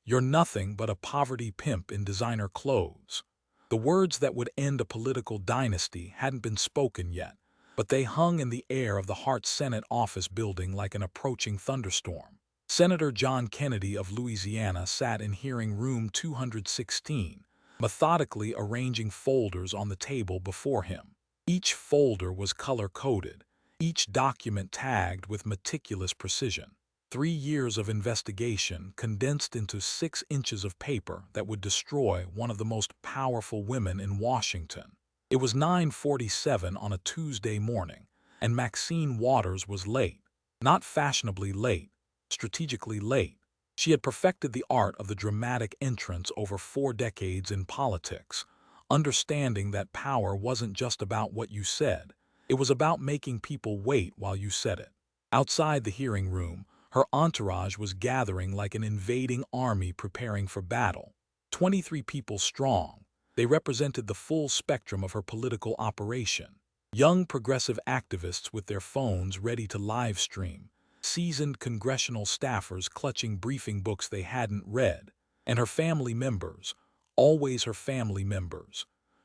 "You're nothing but a poverty pimp in designer clothes." The words that would end a political dynasty hadn't been spoken yet, but they hung in the air of the Hart Senate office building like an approaching thunderstorm. Senator John Kennedy of Louisiana sat in hearing room 216, methodically arranging folders on the table before him. Each folder was color-coded, each document tagged with meticulous precision. 3 years of investigation condensed into 6 inches of paper that would destroy one of the most powerful women in Washington. It was 9:47 on a Tuesday morning, and Maxine Waters was late. Not fashionably late, strategically late. She had perfected the art of the dramatic entrance over 4 decades in politics, understanding that power wasn't just about what you said, it was about making people wait while you said it. Outside the hearing room, her entourage was gathering like an invading army preparing for battle. 23 people strong, they represented the full spectrum of her political operation. Young progressive activists with their phones ready to live stream, seasoned congressional staffers clutching briefing books they hadn't read, and her family members, always her family members,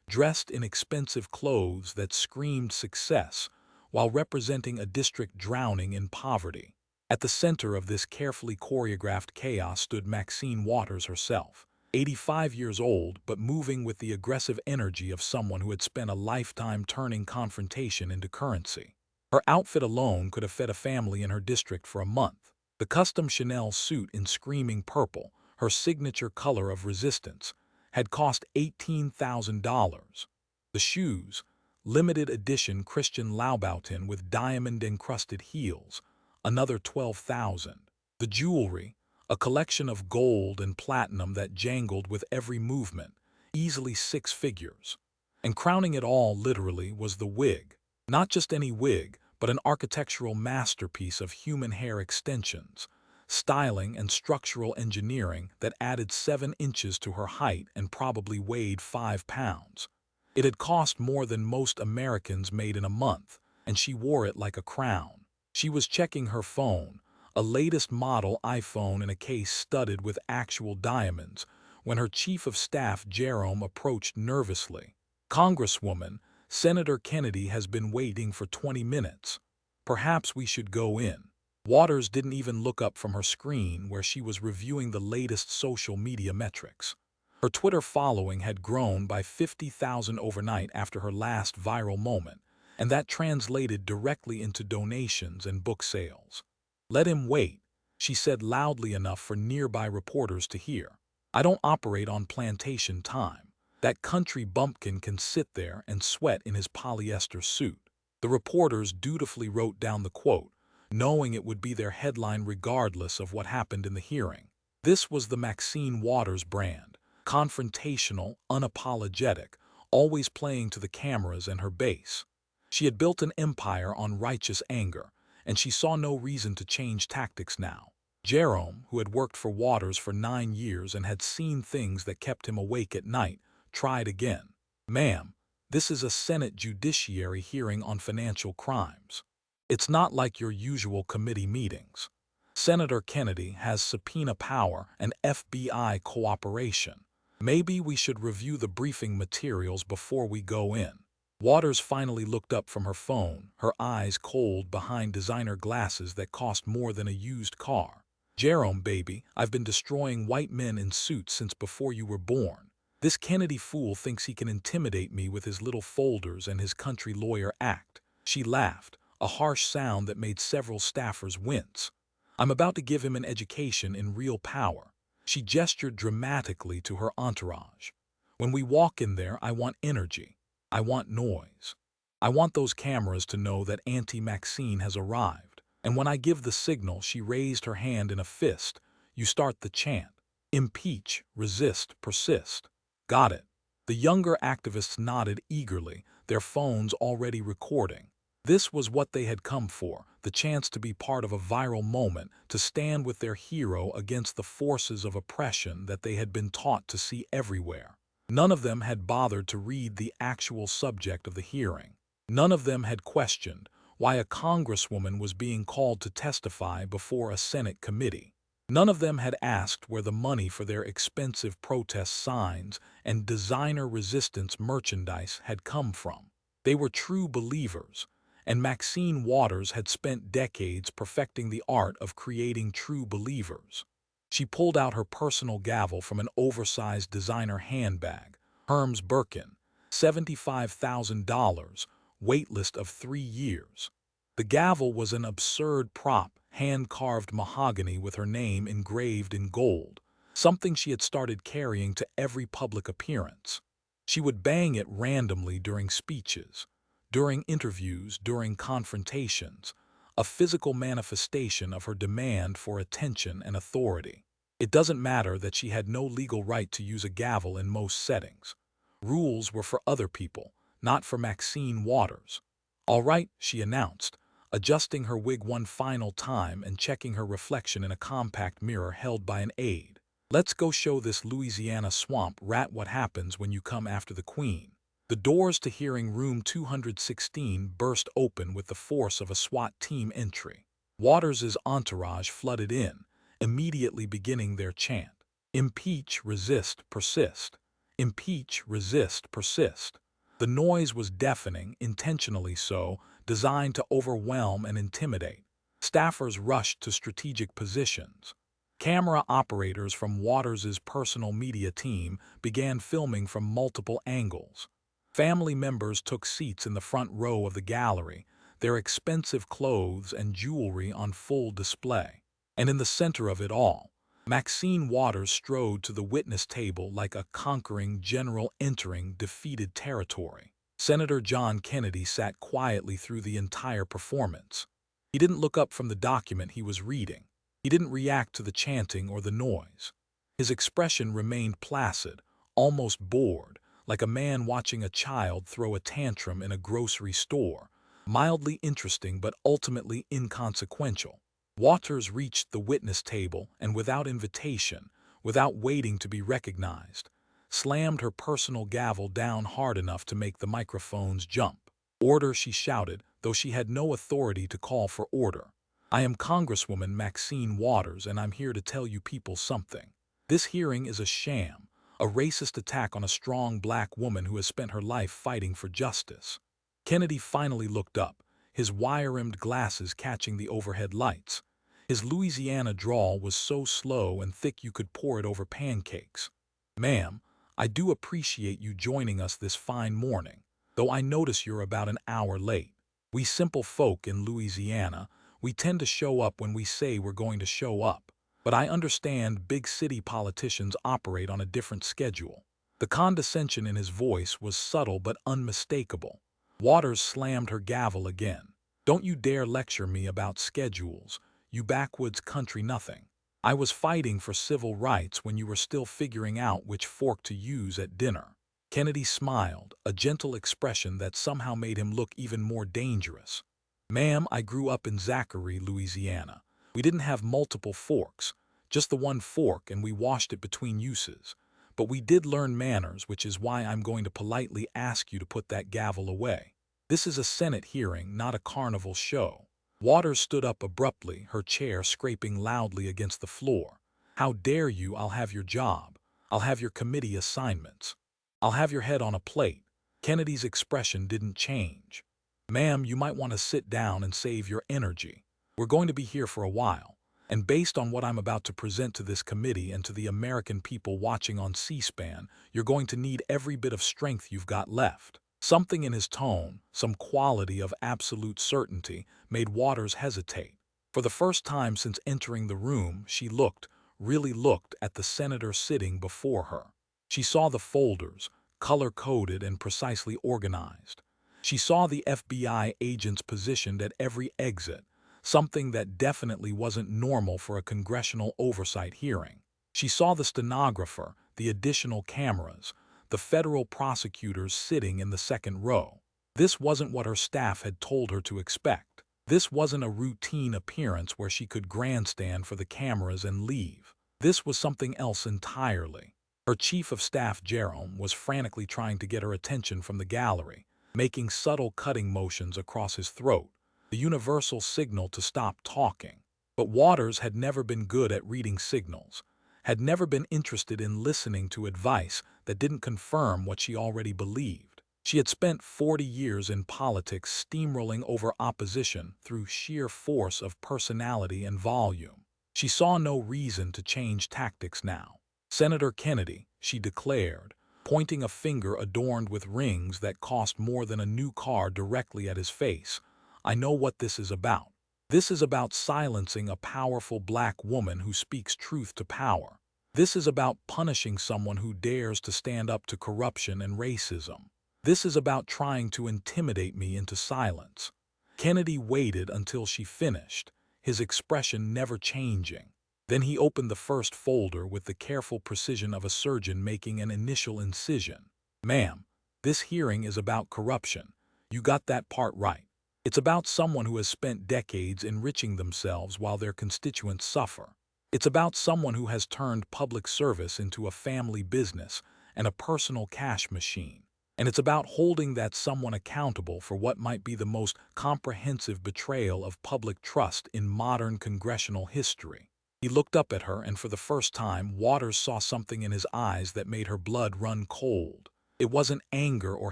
dressed in expensive clothes that screamed success while representing a district drowning in poverty. At the center of this carefully choreographed chaos stood Maxine Waters herself, 85 years old but moving with the aggressive energy of someone who had spent a lifetime turning confrontation into currency. Her outfit alone could have fed a family in her district for a month. The custom Chanel suit in screaming purple, her signature color of resistance, had cost $18,000. The shoes, limited edition Christian Louboutin with diamond-encrusted heels, another $12,000. The jewelry, a collection of gold and platinum that jangled with every movement, easily 6 figures. And crowning it all literally was the wig. Not just any wig, but an architectural masterpiece of human hair extensions, styling and structural engineering that added 7 inches to her height and probably weighed 5 pounds. It had cost more than most Americans made in a month, and she wore it like a crown. She was checking her phone, a latest model iPhone in a case studded with actual diamonds, when her chief of staff Jerome approached nervously. "Congresswoman, Senator Kennedy has been waiting for 20 minutes. Perhaps we should go in." Waters didn't even look up from her screen where she was reviewing the latest social media metrics. Her Twitter following had grown by 50,000 overnight after her last viral moment, and that translated directly into donations and book sales. "Let him wait," she said loudly enough for nearby reporters to hear. "I don't operate on plantation time. That country bumpkin can sit there and sweat in his polyester suit." The reporters dutifully wrote down the quote, knowing it would be their headline regardless of what happened in the hearing. This was the Maxine Waters brand, confrontational, unapologetic, always playing to the cameras and her base. She had built an empire on righteous anger, and she saw no reason to change tactics now. Jerome, who had worked for Waters for 9 years and had seen things that kept him awake at night, tried again. "Ma'am, this is a Senate Judiciary hearing on financial crimes. It's not like your usual committee meetings. Senator Kennedy has subpoena power and FBI cooperation. Maybe we should review the briefing materials before we go in." Waters finally looked up from her phone, her eyes cold behind designer glasses that cost more than a used car. "Jerome, baby, I've been destroying white men in suits since before you were born. This Kennedy fool thinks he can intimidate me with his little folders and his country lawyer act." She laughed, a harsh sound that made several staffers wince. "I'm about to give him an education in real power." She gestured dramatically to her entourage. "When we walk in there, I want energy. I want noise. I want those cameras to know that Auntie Maxine has arrived. And when I give the signal," she raised her hand in a fist, "you start the chant. Impeach, resist, persist." "Got it." The younger activists nodded eagerly, their phones already recording. This was what they had come for, the chance to be part of a viral moment, to stand with their hero against the forces of oppression that they had been taught to see everywhere. None of them had bothered to read the actual subject of the hearing. None of them had questioned why a congresswoman was being called to testify before a Senate committee. None of them had asked where the money for their expensive protest signs and designer resistance merchandise had come from. They were true believers, and Maxine Waters had spent decades perfecting the art of creating true believers. She pulled out her personal gavel from an oversized designer handbag, Hermes Birkin, $75,000, waitlist of 3 years. The gavel was an absurd prop, hand-carved mahogany with her name engraved in gold, something she had started carrying to every public appearance. She would bang it randomly during speeches, during interviews, during confrontations, a physical manifestation of her demand for attention and authority. It doesn't matter that she had no legal right to use a gavel in most settings. Rules were for other people, not for Maxine Waters. "All right," she announced, adjusting her wig one final time and checking her reflection in a compact mirror held by an aide. "Let's go show this Louisiana swamp rat what happens when you come after the Queen." The doors to hearing room 216 burst open with the force of a SWAT team entry. Waters's entourage flooded in, immediately beginning their chant. Impeach, resist, persist. Impeach, resist, persist. The noise was deafening, intentionally so, designed to overwhelm and intimidate. Staffers rushed to strategic positions. Camera operators from Waters's personal media team began filming from multiple angles. Family members took seats in the front row of the gallery, their expensive clothes and jewelry on full display. And in the center of it all, Maxine Waters strode to the witness table like a conquering general entering defeated territory. Senator John Kennedy sat quietly through the entire performance. He didn't look up from the document he was reading. He didn't react to the chanting or the noise. His expression remained placid, almost bored, like a man watching a child throw a tantrum in a grocery store, mildly interesting but ultimately inconsequential. Waters reached the witness table and without invitation, without waiting to be recognized, slammed her personal gavel down hard enough to make the microphones jump. "Order," she shouted, though she had no authority to call for order. "I am Congresswoman Maxine Waters, and I'm here to tell you people something. This hearing is a sham, a racist attack on a strong black woman who has spent her life fighting for justice." Kennedy finally looked up, his wire-rimmed glasses catching the overhead lights. His Louisiana drawl was so slow and thick you could pour it over pancakes. "Ma'am, I do appreciate you joining us this fine morning, though I notice you're about an hour late. We simple folk in Louisiana, we tend to show up when we say we're going to show up. But I understand big city politicians operate on a different schedule." The condescension in his voice was subtle but unmistakable. Waters slammed her gavel again. "Don't you dare lecture me about schedules, you backwoods country nothing. I was fighting for civil rights when you were still figuring out which fork to use at dinner." Kennedy smiled, a gentle expression that somehow made him look even more dangerous. "Ma'am, I grew up in Zachary, Louisiana. We didn't have multiple forks, just the one fork, and we washed it between uses. But we did learn manners, which is why I'm going to politely ask you to put that gavel away. This is a Senate hearing, not a carnival show." Waters stood up abruptly, her chair scraping loudly against the floor. "How dare you? I'll have your job. I'll have your committee assignments. I'll have your head on a plate." Kennedy's expression didn't change. "Ma'am, you might want to sit down and save your energy. We're going to be here for a while, and based on what I'm about to present to this committee and to the American people watching on C-SPAN, you're going to need every bit of strength you've got left." Something in his tone, some quality of absolute certainty, made Waters hesitate. For the first time since entering the room, she looked, really looked, at the senator sitting before her. She saw the folders, color-coded and precisely organized. She saw the FBI agents positioned at every exit, something that definitely wasn't normal for a congressional oversight hearing. She saw the stenographer, the additional cameras, the federal prosecutors sitting in the second row. This wasn't what her staff had told her to expect. This wasn't a routine appearance where she could grandstand for the cameras and leave. This was something else entirely. Her chief of staff, Jerome, was frantically trying to get her attention from the gallery, making subtle cutting motions across his throat, the universal signal to stop talking. But Waters had never been good at reading signals, had never been interested in listening to advice that didn't confirm what she already believed. She had spent 40 years in politics steamrolling over opposition through sheer force of personality and volume. She saw no reason to change tactics now. "Senator Kennedy," she declared, pointing a finger adorned with rings that cost more than a new car directly at his face, "I know what this is about. This is about silencing a powerful black woman who speaks truth to power. This is about punishing someone who dares to stand up to corruption and racism. This is about trying to intimidate me into silence." Kennedy waited until she finished, his expression never changing. Then he opened the first folder with the careful precision of a surgeon making an initial incision. "Ma'am, this hearing is about corruption. You got that part right. It's about someone who has spent decades enriching themselves while their constituents suffer. It's about someone who has turned public service into a family business and a personal cash machine. And it's about holding that someone accountable for what might be the most comprehensive betrayal of public trust in modern congressional history." He looked up at her, and for the first time, Waters saw something in his eyes that made her blood run cold. It wasn't anger or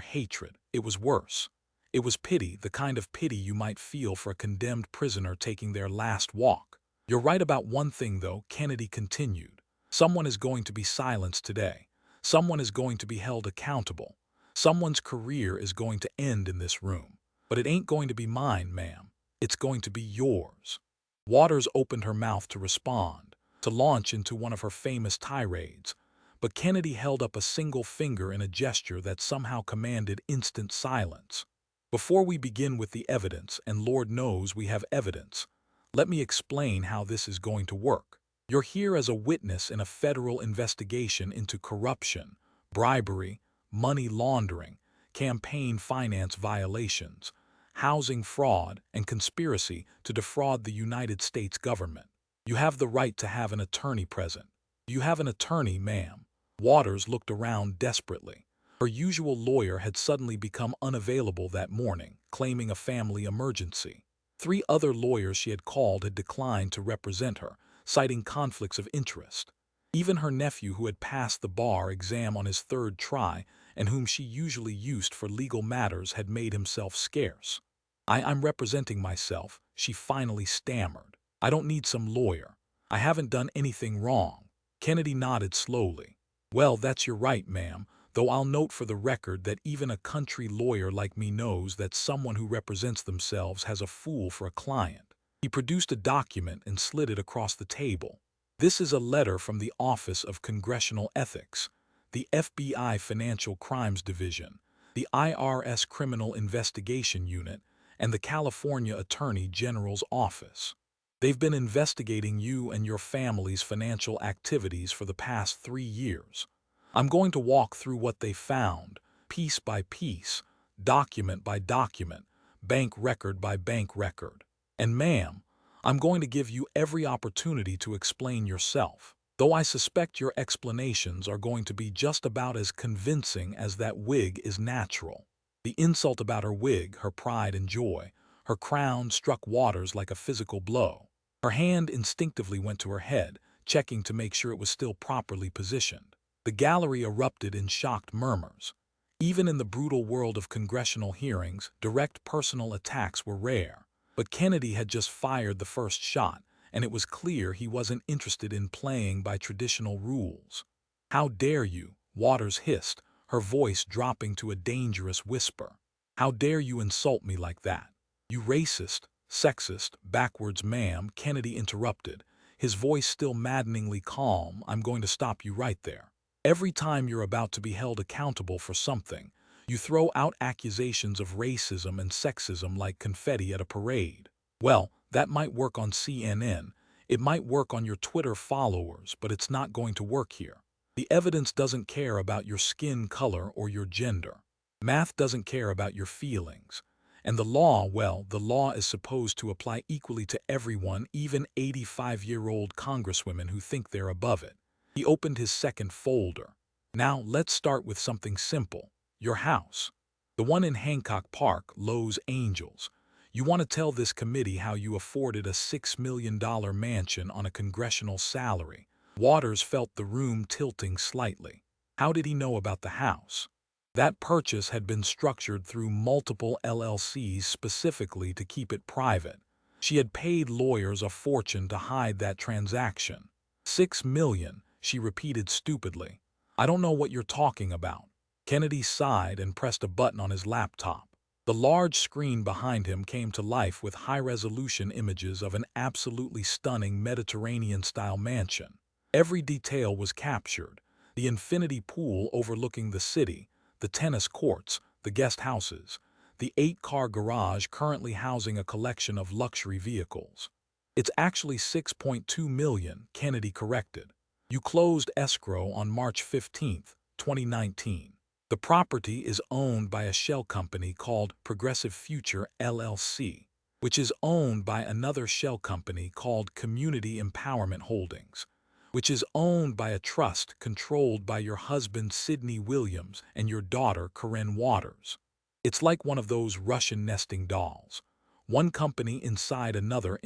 hatred. It was worse. It was pity, the kind of pity you might feel for a condemned prisoner taking their last walk. "You're right about one thing, though," Kennedy continued. "Someone is going to be silenced today. Someone is going to be held accountable. Someone's career is going to end in this room. But it ain't going to be mine, ma'am. It's going to be yours." Waters opened her mouth to respond, to launch into one of her famous tirades, but Kennedy held up a single finger in a gesture that somehow commanded instant silence. "Before we begin with the evidence, and Lord knows we have evidence, let me explain how this is going to work. You're here as a witness in a federal investigation into corruption, bribery, money laundering, campaign finance violations, housing fraud, and conspiracy to defraud the United States government. You have the right to have an attorney present. Do you have an attorney, ma'am?" Waters looked around desperately. Her usual lawyer had suddenly become unavailable that morning, claiming a family emergency. 3 other lawyers she had called had declined to represent her, citing conflicts of interest. Even her nephew, who had passed the bar exam on his 3rd try and whom she usually used for legal matters, had made himself scarce. I'm representing myself," she finally stammered. "I don't need some lawyer. I haven't done anything wrong." Kennedy nodded slowly. "Well, that's your right, ma'am, though I'll note for the record that even a country lawyer like me knows that someone who represents themselves has a fool for a client." He produced a document and slid it across the table. "This is a letter from the Office of Congressional Ethics, the FBI Financial Crimes Division, the IRS Criminal Investigation Unit, and the California Attorney General's office. They've been investigating you and your family's financial activities for the past 3 years. I'm going to walk through what they found, piece by piece, document by document, bank record by bank record. And ma'am, I'm going to give you every opportunity to explain yourself, though I suspect your explanations are going to be just about as convincing as that wig is natural." The insult about her wig, her pride and joy, her crown struck Waters like a physical blow. Her hand instinctively went to her head, checking to make sure it was still properly positioned. The gallery erupted in shocked murmurs. Even in the brutal world of congressional hearings, direct personal attacks were rare. But Kennedy had just fired the first shot, and it was clear he wasn't interested in playing by traditional rules. "How dare you?" Waters hissed, her voice dropping to a dangerous whisper. "How dare you insult me like that? You racist, sexist, backwards ma'am," Kennedy interrupted, his voice still maddeningly calm. "I'm going to stop you right there. Every time you're about to be held accountable for something, you throw out accusations of racism and sexism like confetti at a parade. Well, that might work on CNN, it might work on your Twitter followers, but it's not going to work here. The evidence doesn't care about your skin color or your gender. Math doesn't care about your feelings. And the law, well, the law is supposed to apply equally to everyone, even 85-year-old congresswomen who think they're above it." He opened his second folder. "Now, let's start with something simple. Your house. The one in Hancock Park, Lowe's Angels. You want to tell this committee how you afforded a $6 million mansion on a congressional salary. Waters felt the room tilting slightly. How did he know about the house? That purchase had been structured through multiple LLCs specifically to keep it private. She had paid lawyers a fortune to hide that transaction. $6 million, she repeated stupidly. I don't know what you're talking about. Kennedy sighed and pressed a button on his laptop. The large screen behind him came to life with high-resolution images of an absolutely stunning Mediterranean-style mansion. Every detail was captured: the infinity pool overlooking the city, the tennis courts, the guest houses, the 8-car garage currently housing a collection of luxury vehicles. It's actually $6.2 million, Kennedy corrected. You closed escrow on March 15, 2019. The property is owned by a shell company called Progressive Future LLC, which is owned by another shell company called Community Empowerment Holdings, which is owned by a trust controlled by your husband Sidney Williams and your daughter Corinne Waters. It's like one of those Russian nesting dolls. One company inside another,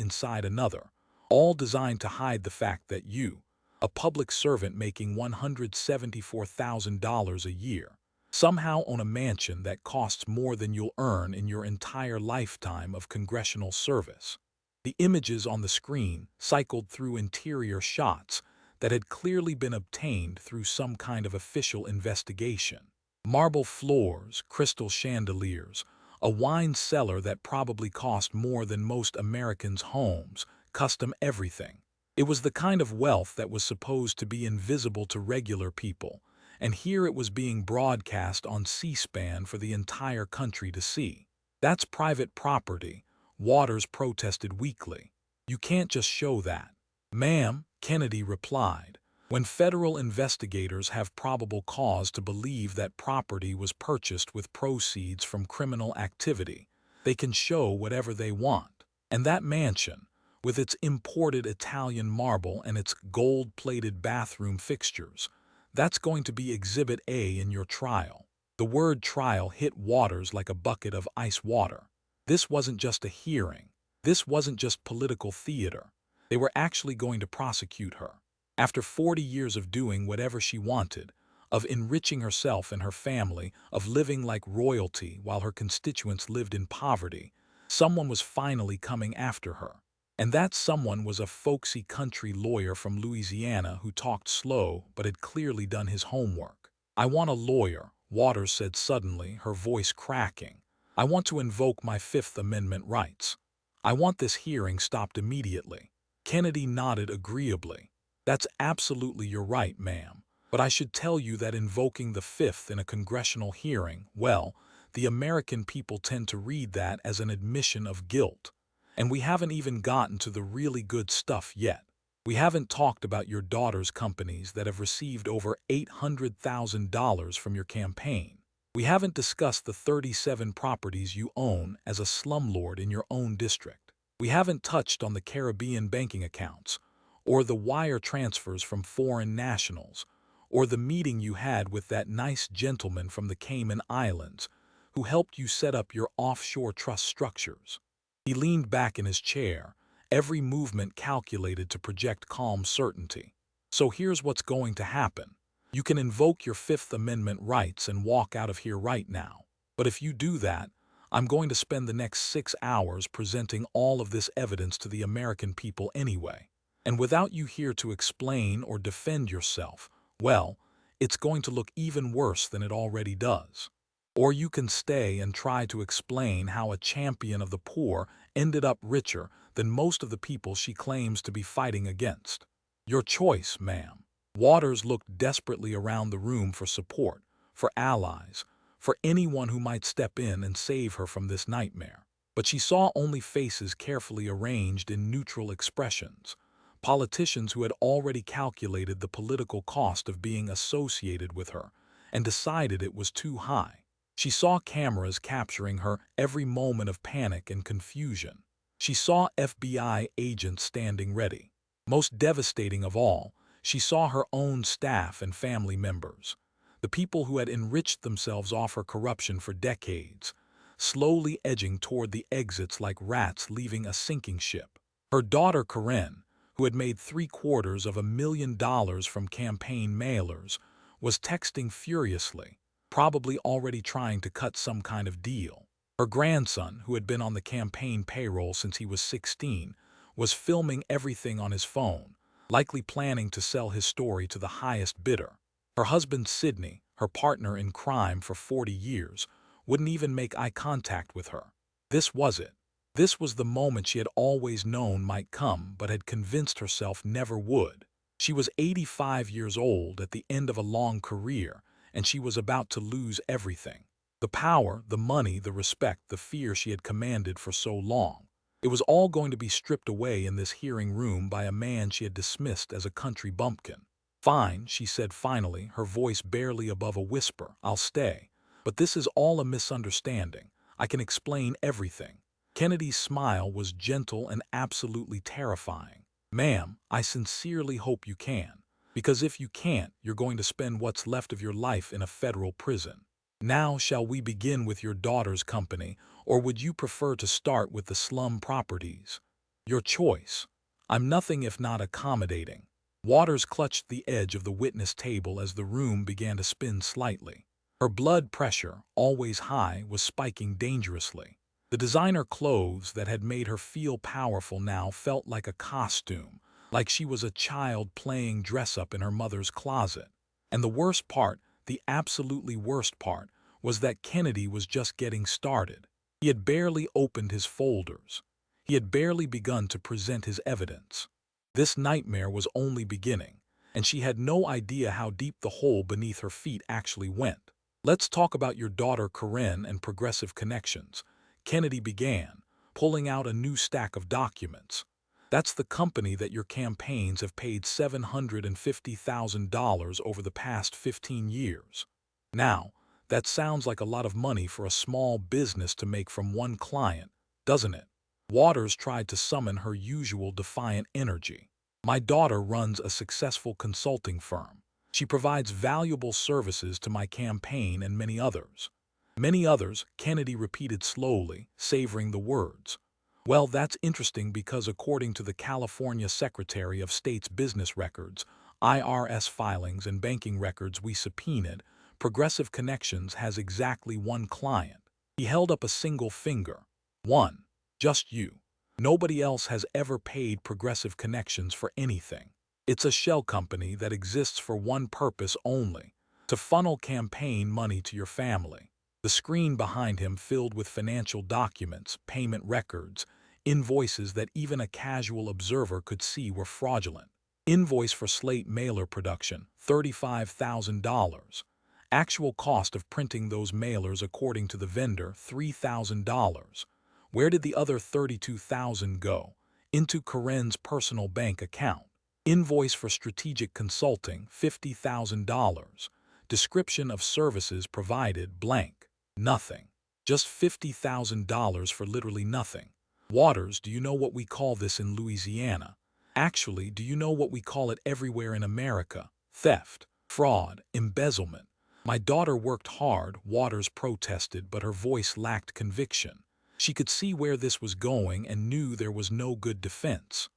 all designed to hide the fact that you, a public servant making $174,000 a year, somehow own a mansion that costs more than you'll earn in your entire lifetime of congressional service. The images on the screen cycled through interior shots that had clearly been obtained through some kind of official investigation. Marble floors, crystal chandeliers, a wine cellar that probably cost more than most Americans' homes, custom everything. It was the kind of wealth that was supposed to be invisible to regular people, and here it was being broadcast on C-SPAN for the entire country to see. That's private property, Waters protested weakly. You can't just show that. Ma'am, Kennedy replied, when federal investigators have probable cause to believe that property was purchased with proceeds from criminal activity, they can show whatever they want. And that mansion, with its imported Italian marble and its gold-plated bathroom fixtures, that's going to be Exhibit A in your trial. The word trial hit Waters like a bucket of ice water. This wasn't just a hearing. This wasn't just political theater. They were actually going to prosecute her. After 40 years of doing whatever she wanted, of enriching herself and her family, of living like royalty while her constituents lived in poverty, someone was finally coming after her. And that someone was a folksy country lawyer from Louisiana who talked slow but had clearly done his homework. I want a lawyer, Waters said suddenly, her voice cracking. I want to invoke my Fifth Amendment rights. I want this hearing stopped immediately. Kennedy nodded agreeably. That's absolutely your right, ma'am. But I should tell you that invoking the Fifth in a congressional hearing, well, the American people tend to read that as an admission of guilt. And we haven't even gotten to the really good stuff yet. We haven't talked about your daughter's companies that have received over $800,000 from your campaign. We haven't discussed the 37 properties you own as a slumlord in your own district. We haven't touched on the Caribbean banking accounts, or the wire transfers from foreign nationals, or the meeting you had with that nice gentleman from the Cayman Islands who helped you set up your offshore trust structures. He leaned back in his chair, every movement calculated to project calm certainty. So here's what's going to happen. You can invoke your Fifth Amendment rights and walk out of here right now. But if you do that, I'm going to spend the next 6 hours presenting all of this evidence to the American people anyway. And without you here to explain or defend yourself, well, it's going to look even worse than it already does. Or you can stay and try to explain how a champion of the poor ended up richer than most of the people she claims to be fighting against. Your choice, ma'am. Waters looked desperately around the room for support, for allies, for anyone who might step in and save her from this nightmare. But she saw only faces carefully arranged in neutral expressions, politicians who had already calculated the political cost of being associated with her and decided it was too high. She saw cameras capturing her every moment of panic and confusion. She saw FBI agents standing ready. Most devastating of all, she saw her own staff and family members, the people who had enriched themselves off her corruption for decades, slowly edging toward the exits like rats leaving a sinking ship. Her daughter Corinne, who had made $750,000 from campaign mailers, was texting furiously, probably already trying to cut some kind of deal. Her grandson, who had been on the campaign payroll since he was 16, was filming everything on his phone, likely planning to sell his story to the highest bidder. Her husband Sidney, her partner in crime for 40 years, wouldn't even make eye contact with her. This was it. This was the moment she had always known might come but had convinced herself never would. She was 85 years old at the end of a long career, and she was about to lose everything. The power, the money, the respect, the fear she had commanded for so long. It was all going to be stripped away in this hearing room by a man she had dismissed as a country bumpkin. "Fine," she said finally, her voice barely above a whisper. "I'll stay. But this is all a misunderstanding. I can explain everything." Kennedy's smile was gentle and absolutely terrifying. "Ma'am, I sincerely hope you can. Because if you can't, you're going to spend what's left of your life in a federal prison. Now shall we begin with your daughter's company, or would you prefer to start with the slum properties? Your choice. I'm nothing if not accommodating." Waters clutched the edge of the witness table as the room began to spin slightly. Her blood pressure, always high, was spiking dangerously. The designer clothes that had made her feel powerful now felt like a costume, like she was a child playing dress-up in her mother's closet. And the worst part, the absolutely worst part, was that Kennedy was just getting started. He had barely opened his folders. He had barely begun to present his evidence. This nightmare was only beginning, and she had no idea how deep the hole beneath her feet actually went. "Let's talk about your daughter Corinne and Progressive Connections," Kennedy began, pulling out a new stack of documents. "That's the company that your campaigns have paid $750,000 over the past 15 years. Now, that sounds like a lot of money for a small business to make from one client, doesn't it?" Waters tried to summon her usual defiant energy. "My daughter runs a successful consulting firm. She provides valuable services to my campaign and many others." "Many others," Kennedy repeated slowly, savoring the words. "Well, that's interesting because according to the California Secretary of State's business records, IRS filings and banking records we subpoenaed, Progressive Connections has exactly one client." He held up a single finger. "One. Just you. Nobody else has ever paid Progressive Connections for anything. It's a shell company that exists for one purpose only, to funnel campaign money to your family." The screen behind him filled with financial documents, payment records, invoices that even a casual observer could see were fraudulent. Invoice for slate mailer production, $35,000. Actual cost of printing those mailers according to the vendor, $3,000. Where did the other $32,000 go? Into Corinne's personal bank account. Invoice for strategic consulting, $50,000. Description of services provided, blank. Nothing. Just $50,000 for literally nothing. "Waters, do you know what we call this in Louisiana? Actually, do you know what we call it everywhere in America? Theft, fraud, embezzlement." "My daughter worked hard," Waters protested, but her voice lacked conviction. She could see where this was going and knew there was no good defense.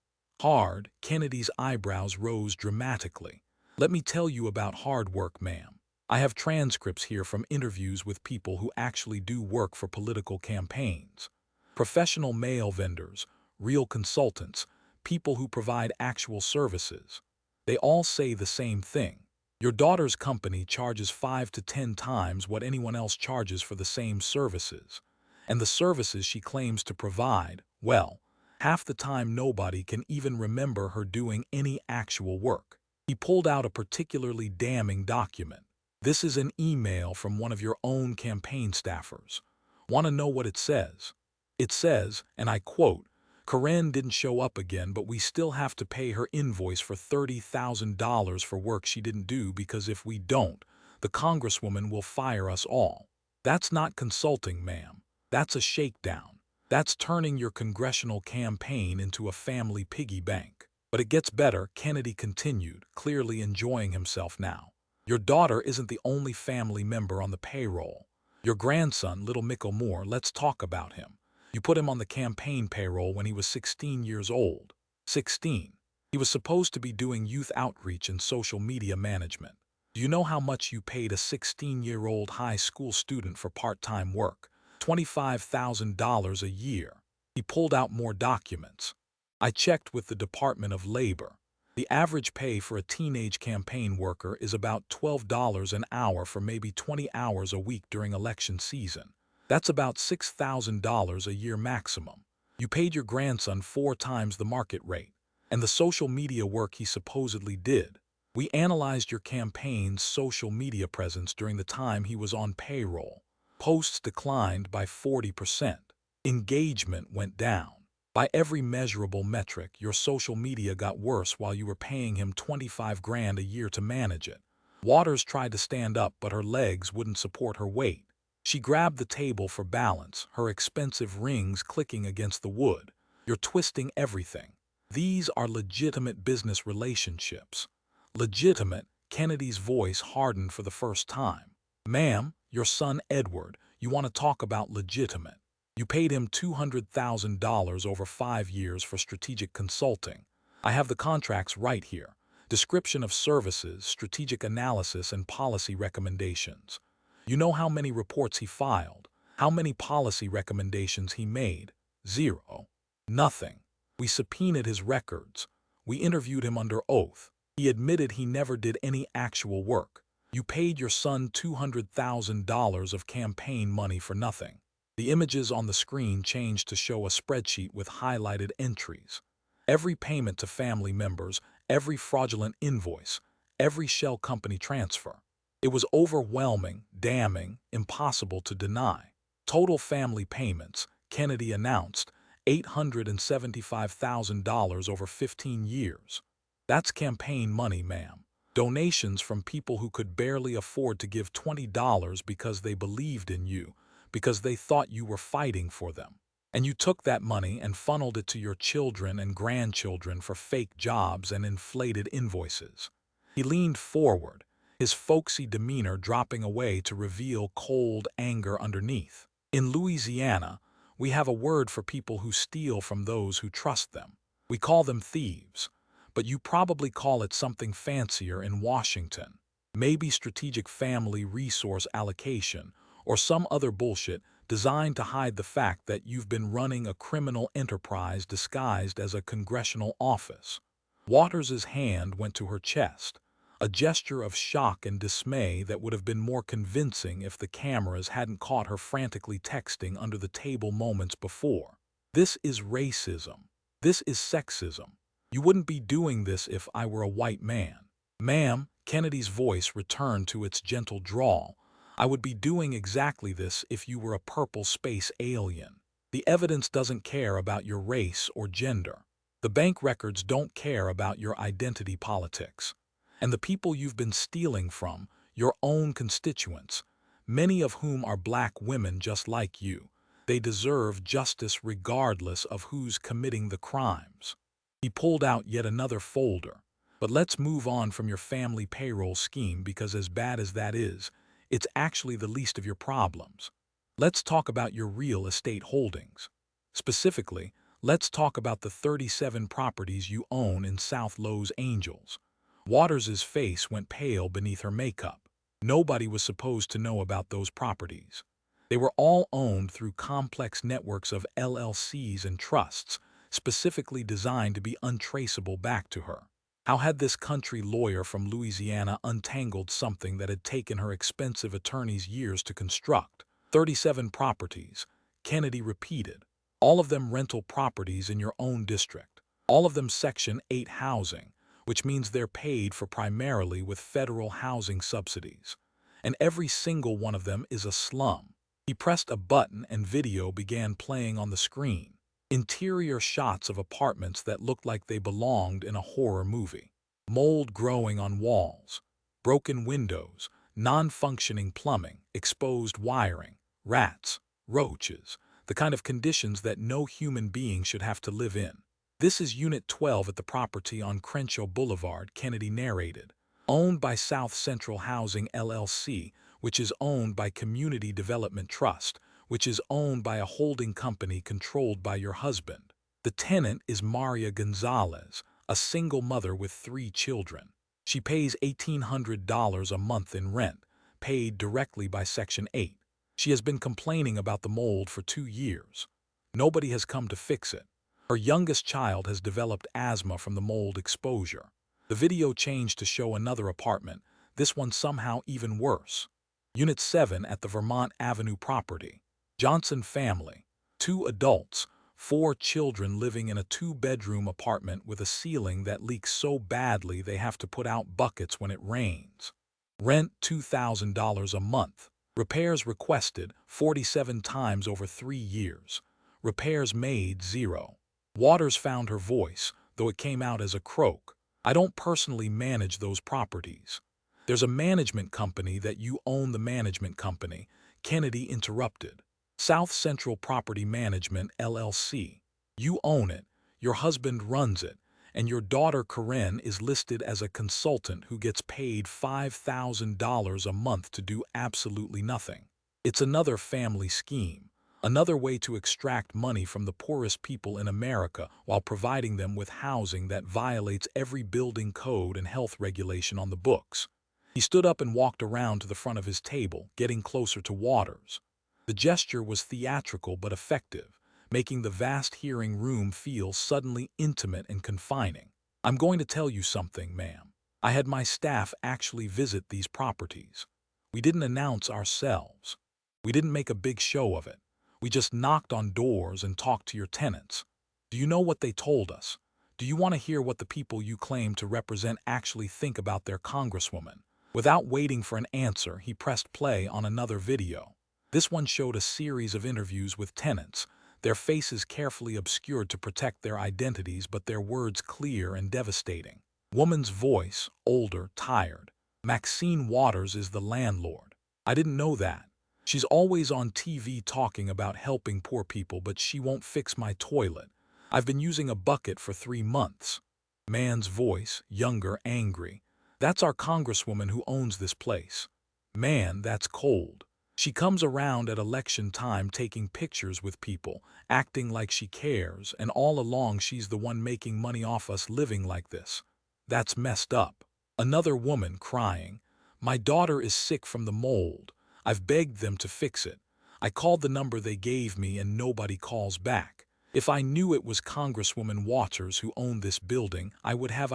"Hard?" Kennedy's eyebrows rose dramatically. "Let me tell you about hard work, ma'am. I have transcripts here from interviews with people who actually do work for political campaigns. Professional mail vendors, real consultants, people who provide actual services. They all say the same thing. Your daughter's company charges 5 to 10 times what anyone else charges for the same services. And the services she claims to provide, well, half the time nobody can even remember her doing any actual work." He pulled out a particularly damning document. "This is an email from one of your own campaign staffers. Want to know what it says? It says, and I quote, 'Corinne didn't show up again, but we still have to pay her invoice for $30,000 for work she didn't do because if we don't, the congresswoman will fire us all.' That's not consulting, ma'am. That's a shakedown. That's turning your congressional campaign into a family piggy bank." "But it gets better," Kennedy continued, clearly enjoying himself now. "Your daughter isn't the only family member on the payroll. Your grandson, little Mickle Moore, let's talk about him. You put him on the campaign payroll when he was 16 years old. 16. He was supposed to be doing youth outreach and social media management. Do you know how much you paid a 16-year-old high school student for part-time work? $25,000 a year. He pulled out more documents. I checked with the Department of Labor. The average pay for a teenage campaign worker is about $12 an hour for maybe 20 hours a week during election season. That's about $6,000 a year maximum. You paid your grandson 4 times the market rate. And the social media work he supposedly did. We analyzed your campaign's social media presence during the time he was on payroll. Posts declined by 40%. Engagement went down. By every measurable metric, your social media got worse while you were paying him 25 grand a year to manage it. Waters tried to stand up, but her legs wouldn't support her weight. She grabbed the table for balance, her expensive rings clicking against the wood. You're twisting everything. These are legitimate business relationships. Legitimate. Kennedy's voice hardened for the first time. Ma'am, your son Edward, you want to talk about legitimate. You paid him $200,000 over 5 years for strategic consulting. I have the contracts right here. Description of services, strategic analysis, and policy recommendations. You know how many reports he filed, how many policy recommendations he made? 0. Nothing. We subpoenaed his records. We interviewed him under oath. He admitted he never did any actual work. You paid your son $200,000 of campaign money for nothing. The images on the screen changed to show a spreadsheet with highlighted entries. Every payment to family members, every fraudulent invoice, every shell company transfer. It was overwhelming, damning, impossible to deny. Total family payments, Kennedy announced, $875,000 over 15 years. That's campaign money, ma'am. Donations from people who could barely afford to give $20 because they believed in you, because they thought you were fighting for them. And you took that money and funneled it to your children and grandchildren for fake jobs and inflated invoices. He leaned forward, his folksy demeanor dropping away to reveal cold anger underneath. In Louisiana, we have a word for people who steal from those who trust them. We call them thieves. But you probably call it something fancier in Washington. Maybe strategic family resource allocation, or some other bullshit designed to hide the fact that you've been running a criminal enterprise disguised as a congressional office. Waters's hand went to her chest, a gesture of shock and dismay that would have been more convincing if the cameras hadn't caught her frantically texting under the table moments before. This is racism. This is sexism. You wouldn't be doing this if I were a white man. Ma'am, Kennedy's voice returned to its gentle drawl. I would be doing exactly this if you were a purple space alien. The evidence doesn't care about your race or gender. The bank records don't care about your identity politics. And the people you've been stealing from, your own constituents, many of whom are black women just like you, they deserve justice regardless of who's committing the crimes. He pulled out yet another folder. But let's move on from your family payroll scheme, because as bad as that is, it's actually the least of your problems. Let's talk about your real estate holdings. Specifically, let's talk about the 37 properties you own in South Los Angeles. Waters's face went pale beneath her makeup. Nobody was supposed to know about those properties. They were all owned through complex networks of LLCs and trusts, specifically designed to be untraceable back to her. How had this country lawyer from Louisiana untangled something that had taken her expensive attorneys years to construct? 37 properties, Kennedy repeated. All of them rental properties in your own district. All of them Section 8 housing, which means they're paid for primarily with federal housing subsidies. And every single one of them is a slum. He pressed a button and video began playing on the screen. Interior shots of apartments that looked like they belonged in a horror movie. Mold growing on walls, broken windows, non-functioning plumbing, exposed wiring, rats, roaches, the kind of conditions that no human being should have to live in. This is Unit 12 at the property on Crenshaw Boulevard, Kennedy narrated. Owned by South Central Housing LLC, which is owned by Community Development Trust, which is owned by a holding company controlled by your husband. The tenant is Maria Gonzalez, a single mother with 3 children. She pays $1,800 a month in rent, paid directly by Section 8. She has been complaining about the mold for 2 years. Nobody has come to fix it. Her youngest child has developed asthma from the mold exposure. The video changed to show another apartment, this one somehow even worse. Unit 7 at the Vermont Avenue property. Johnson family. 2 adults, 4 children living in a 2-bedroom apartment with a ceiling that leaks so badly they have to put out buckets when it rains. Rent $2,000 a month. Repairs requested 47 times over 3 years. Repairs made 0. Waters found her voice, though it came out as a croak. I don't personally manage those properties. There's a management company that you own the management company, Kennedy interrupted. South Central Property Management, LLC. You own it, your husband runs it, and your daughter Corinne is listed as a consultant who gets paid $5,000 a month to do absolutely nothing. It's another family scheme, another way to extract money from the poorest people in America while providing them with housing that violates every building code and health regulation on the books. He stood up and walked around to the front of his table, getting closer to Waters. The gesture was theatrical but effective, making the vast hearing room feel suddenly intimate and confining. I'm going to tell you something, ma'am. I had my staff actually visit these properties. We didn't announce ourselves. We didn't make a big show of it. We just knocked on doors and talked to your tenants. Do you know what they told us? Do you want to hear what the people you claim to represent actually think about their congresswoman? Without waiting for an answer, he pressed play on another video. This one showed a series of interviews with tenants, their faces carefully obscured to protect their identities but their words clear and devastating. Woman's voice, older, tired. Maxine Waters is the landlord. I didn't know that. She's always on TV talking about helping poor people, but she won't fix my toilet. I've been using a bucket for 3 months. Man's voice, younger, angry. That's our congresswoman who owns this place. Man, that's cold. She comes around at election time taking pictures with people, acting like she cares, and all along she's the one making money off us living like this. That's messed up. Another woman crying. My daughter is sick from the mold. I've begged them to fix it. I called the number they gave me and nobody calls back. If I knew it was Congresswoman Waters who owned this building, I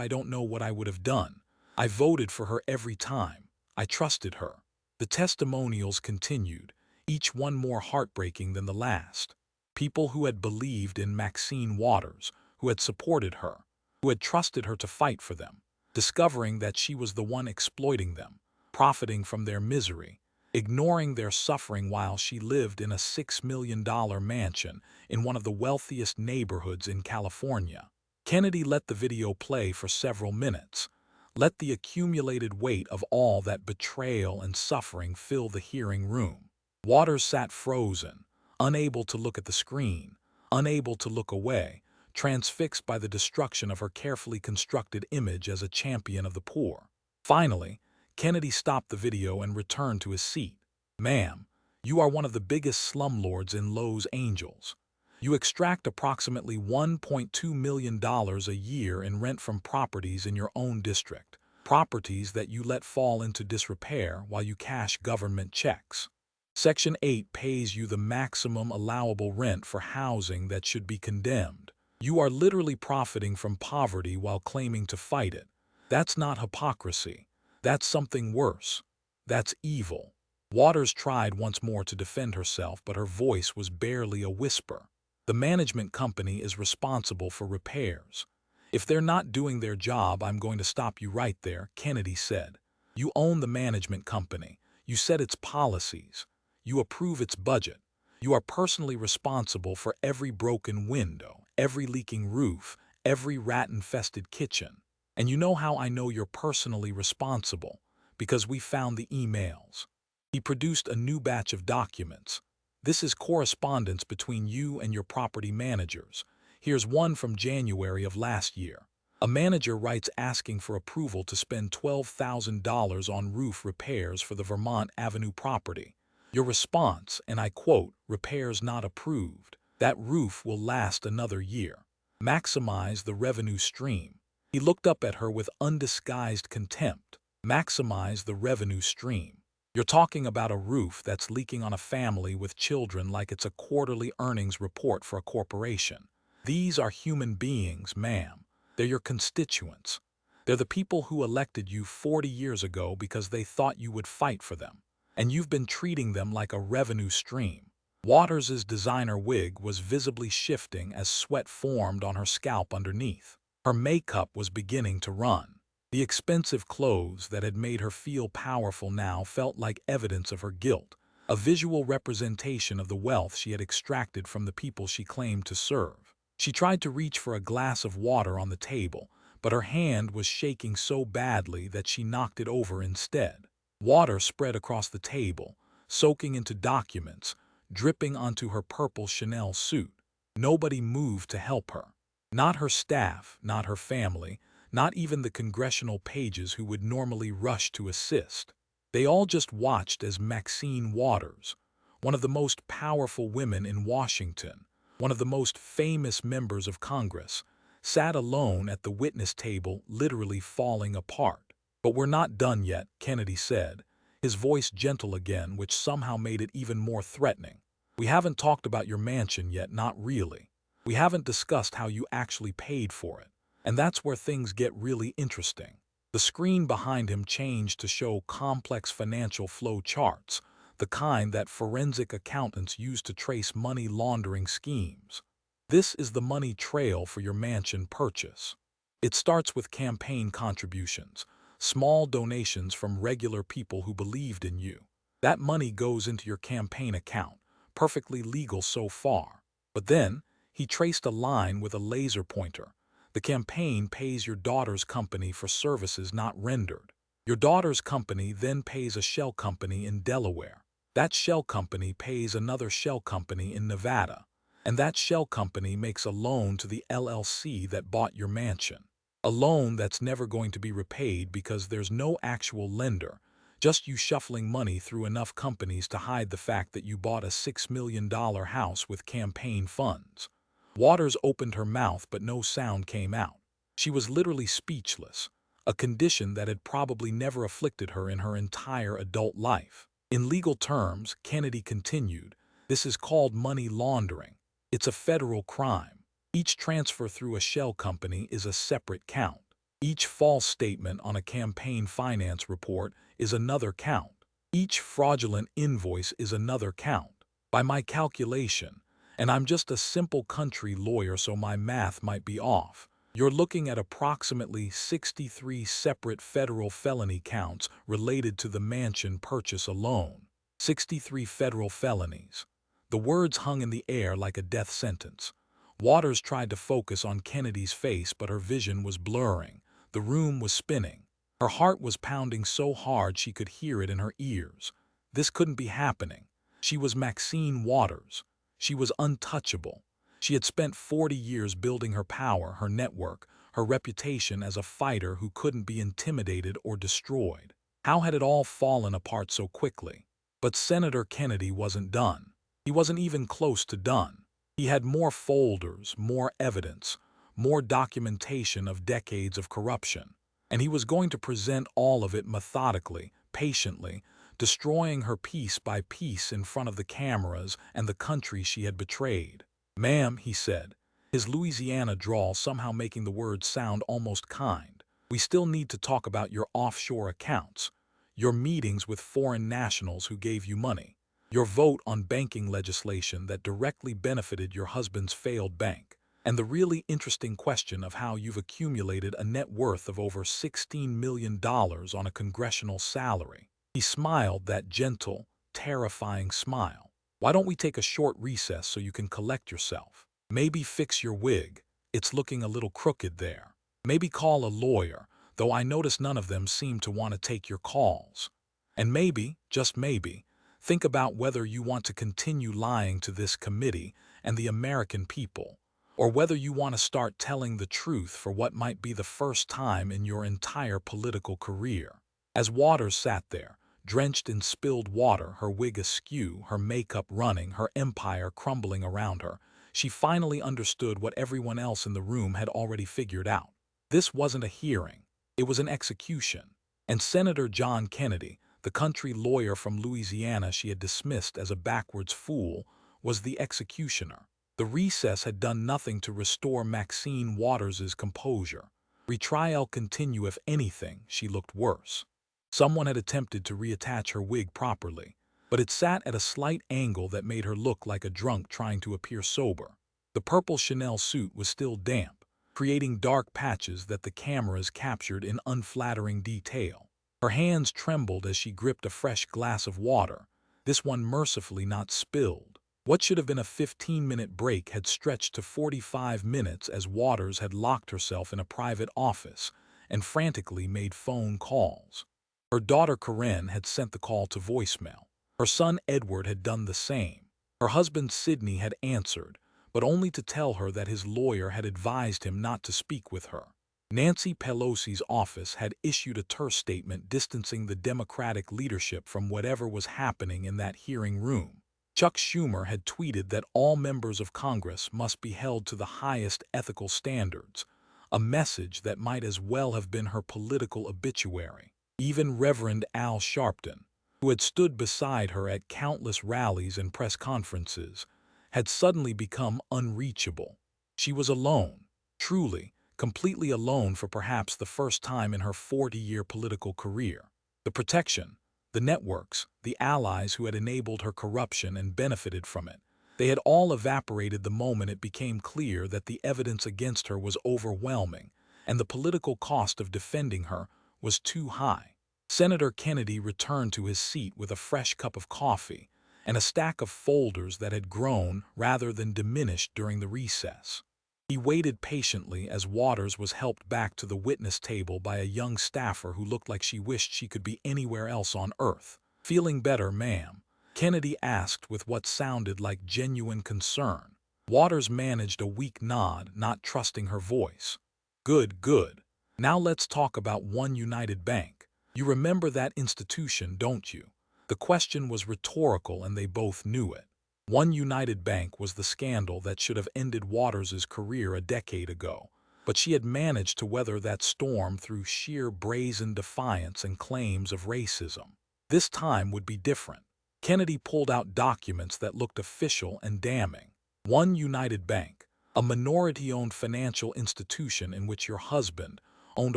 don't know what I would have done. I voted for her every time. I trusted her. The testimonials continued, each one more heartbreaking than the last. People who had believed in Maxine Waters, who had supported her, who had trusted her to fight for them, discovering that she was the one exploiting them, profiting from their misery, ignoring their suffering while she lived in a $6 million mansion in one of the wealthiest neighborhoods in California. Kennedy let the video play for several minutes. Let the accumulated weight of all that betrayal and suffering fill the hearing room. Waters sat frozen, unable to look at the screen, unable to look away, transfixed by the destruction of her carefully constructed image as a champion of the poor. Finally, Kennedy stopped the video and returned to his seat. Ma'am, you are one of the biggest slumlords in Los Angeles. You extract approximately $1.2 million a year in rent from properties in your own district, properties that you let fall into disrepair while you cash government checks. Section 8 pays you the maximum allowable rent for housing that should be condemned. You are literally profiting from poverty while claiming to fight it. That's not hypocrisy. That's something worse. That's evil. Waters tried once more to defend herself, but her voice was barely a whisper. The management company is responsible for repairs. If they're not doing their job, I'm going to stop you right there, Kennedy said. You own the management company. You set its policies. You approve its budget. You are personally responsible for every broken window, every leaking roof, every rat-infested kitchen. And you know how I know you're personally responsible? Because we found the emails. He produced a new batch of documents. This is correspondence between you and your property managers. Here's one from January of last year. A manager writes asking for approval to spend $12,000 on roof repairs for the Vermont Avenue property. Your response, and I quote, "Repairs not approved. That roof will last another year. Maximize the revenue stream." He looked up at her with undisguised contempt. Maximize the revenue stream. You're talking about a roof that's leaking on a family with children like it's a quarterly earnings report for a corporation. These are human beings, ma'am. They're your constituents. They're the people who elected you 40 years ago because they thought you would fight for them. And you've been treating them like a revenue stream. Waters's designer wig was visibly shifting as sweat formed on her scalp underneath. Her makeup was beginning to run. The expensive clothes that had made her feel powerful now felt like evidence of her guilt, a visual representation of the wealth she had extracted from the people she claimed to serve. She tried to reach for a glass of water on the table, but her hand was shaking so badly that she knocked it over instead. Water spread across the table, soaking into documents, dripping onto her purple Chanel suit. Nobody moved to help her. Not her staff, not her family, not even the congressional pages who would normally rush to assist. They all just watched as Maxine Waters, one of the most powerful women in Washington, one of the most famous members of Congress, sat alone at the witness table, literally falling apart. "But we're not done yet," Kennedy said, his voice gentle again, which somehow made it even more threatening. "We haven't talked about your mansion yet, not really. We haven't discussed how you actually paid for it. And that's where things get really interesting." The screen behind him changed to show complex financial flow charts, the kind that forensic accountants use to trace money laundering schemes. This is the money trail for your mansion purchase. It starts with campaign contributions, small donations from regular people who believed in you. That money goes into your campaign account, perfectly legal so far. But then, he traced a line with a laser pointer. The campaign pays your daughter's company for services not rendered. Your daughter's company then pays a shell company in Delaware. That shell company pays another shell company in Nevada. And that shell company makes a loan to the LLC that bought your mansion. A loan that's never going to be repaid because there's no actual lender, just you shuffling money through enough companies to hide the fact that you bought a $6 million house with campaign funds. Waters opened her mouth, but no sound came out. She was literally speechless, a condition that had probably never afflicted her in her entire adult life. In legal terms, Kennedy continued, this is called money laundering. It's a federal crime. Each transfer through a shell company is a separate count. Each false statement on a campaign finance report is another count. Each fraudulent invoice is another count. By my calculation, and I'm just a simple country lawyer so my math might be off, you're looking at approximately 63 separate federal felony counts related to the mansion purchase alone. 63 federal felonies. The words hung in the air like a death sentence. Waters tried to focus on Kennedy's face, but her vision was blurring. The room was spinning. Her heart was pounding so hard she could hear it in her ears. This couldn't be happening. She was Maxine Waters. She was untouchable. She had spent 40 years building her power, her network, her reputation as a fighter who couldn't be intimidated or destroyed. How had it all fallen apart so quickly? But Senator Kennedy wasn't done. He wasn't even close to done. He had more folders, more evidence, more documentation of decades of corruption. And he was going to present all of it methodically, patiently, destroying her piece by piece in front of the cameras and the country she had betrayed. "Ma'am," he said, his Louisiana drawl somehow making the words sound almost kind, "we still need to talk about your offshore accounts, your meetings with foreign nationals who gave you money, your vote on banking legislation that directly benefited your husband's failed bank, and the really interesting question of how you've accumulated a net worth of over $16 million on a congressional salary." He smiled, that gentle, terrifying smile. "Why don't we take a short recess so you can collect yourself? Maybe fix your wig. It's looking a little crooked there. Maybe call a lawyer, though I notice none of them seem to want to take your calls. And maybe, just maybe, think about whether you want to continue lying to this committee and the American people, or whether you want to start telling the truth for what might be the first time in your entire political career. As Waters sat there, drenched in spilled water, her wig askew, her makeup running, her empire crumbling around her, she finally understood what everyone else in the room had already figured out. This wasn't a hearing. It was an execution. And Senator John Kennedy, the country lawyer from Louisiana she had dismissed as a backwards fool, was the executioner. The recess had done nothing to restore Maxine Waters's composure. Retrial continue, if anything, she looked worse. Someone had attempted to reattach her wig properly, but it sat at a slight angle that made her look like a drunk trying to appear sober. The purple Chanel suit was still damp, creating dark patches that the cameras captured in unflattering detail. Her hands trembled as she gripped a fresh glass of water, this one mercifully not spilled. What should have been a 15-minute break had stretched to 45 minutes as Waters had locked herself in a private office and frantically made phone calls. Her daughter Corinne had sent the call to voicemail. Her son Edward had done the same. Her husband Sidney had answered, but only to tell her that his lawyer had advised him not to speak with her. Nancy Pelosi's office had issued a terse statement distancing the Democratic leadership from whatever was happening in that hearing room. Chuck Schumer had tweeted that all members of Congress must be held to the highest ethical standards, a message that might as well have been her political obituary. Even Reverend Al Sharpton, who had stood beside her at countless rallies and press conferences, had suddenly become unreachable. She was alone, truly, completely alone for perhaps the first time in her 40-year political career. The protection, the networks, the allies who had enabled her corruption and benefited from it, they had all evaporated the moment it became clear that the evidence against her was overwhelming and the political cost of defending her was too high. Senator Kennedy returned to his seat with a fresh cup of coffee and a stack of folders that had grown rather than diminished during the recess. He waited patiently as Waters was helped back to the witness table by a young staffer who looked like she wished she could be anywhere else on earth. "Feeling better, ma'am?" Kennedy asked with what sounded like genuine concern. Waters managed a weak nod, not trusting her voice. "Good, good. Now let's talk about One United Bank. You remember that institution, don't you?" The question was rhetorical and they both knew it. One United Bank was the scandal that should have ended Waters's career a decade ago, but she had managed to weather that storm through sheer brazen defiance and claims of racism. This time would be different. Kennedy pulled out documents that looked official and damning. One United Bank, a minority-owned financial institution in which your husband owned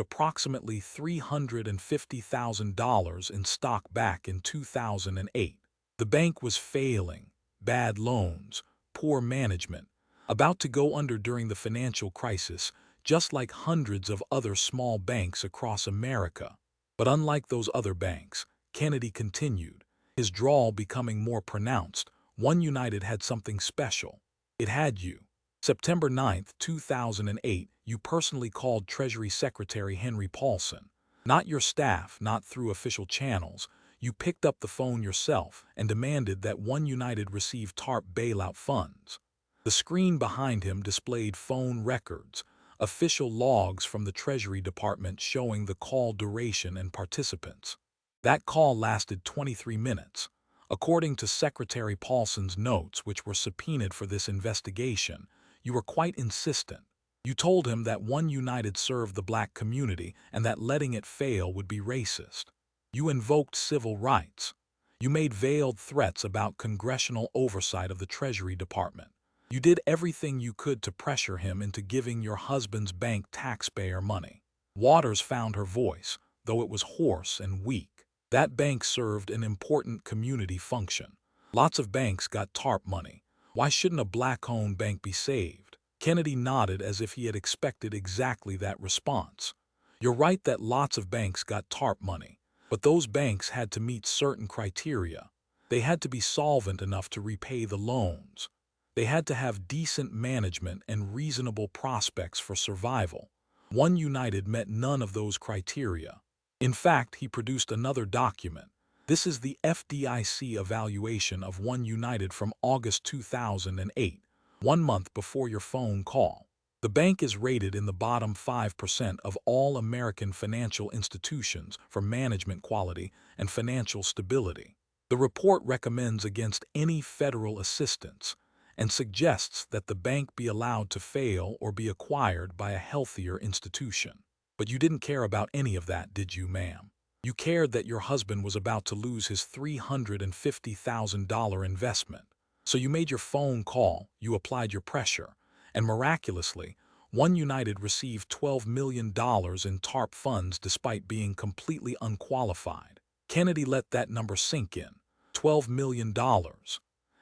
approximately $350,000 in stock back in 2008. The bank was failing, bad loans, poor management, about to go under during the financial crisis, just like hundreds of other small banks across America. But unlike those other banks, Kennedy continued, his drawl becoming more pronounced, One United had something special. It had you. September 9, 2008, you personally called Treasury Secretary Henry Paulson. Not your staff, not through official channels. You picked up the phone yourself and demanded that One United receive TARP bailout funds. The screen behind him displayed phone records, official logs from the Treasury Department showing the call duration and participants. That call lasted 23 minutes. According to Secretary Paulson's notes, which were subpoenaed for this investigation, you were quite insistent. You told him that One United served the black community and that letting it fail would be racist. You invoked civil rights. You made veiled threats about congressional oversight of the Treasury Department. You did everything you could to pressure him into giving your husband's bank taxpayer money. Waters found her voice, though it was hoarse and weak. That bank served an important community function. Lots of banks got TARP money. Why shouldn't a black-owned bank be saved? Kennedy nodded as if he had expected exactly that response. You're right that lots of banks got TARP money, but those banks had to meet certain criteria. They had to be solvent enough to repay the loans. They had to have decent management and reasonable prospects for survival. One United met none of those criteria. In fact, he produced another document. This is the FDIC evaluation of One United from August 2008. 1 month before your phone call. The bank is rated in the bottom 5% of all American financial institutions for management quality and financial stability. The report recommends against any federal assistance and suggests that the bank be allowed to fail or be acquired by a healthier institution. But you didn't care about any of that, did you, ma'am? You cared that your husband was about to lose his $350,000 investment. So you made your phone call, you applied your pressure, and miraculously, One United received $12 million in TARP funds despite being completely unqualified. Kennedy let that number sink in. $12 million.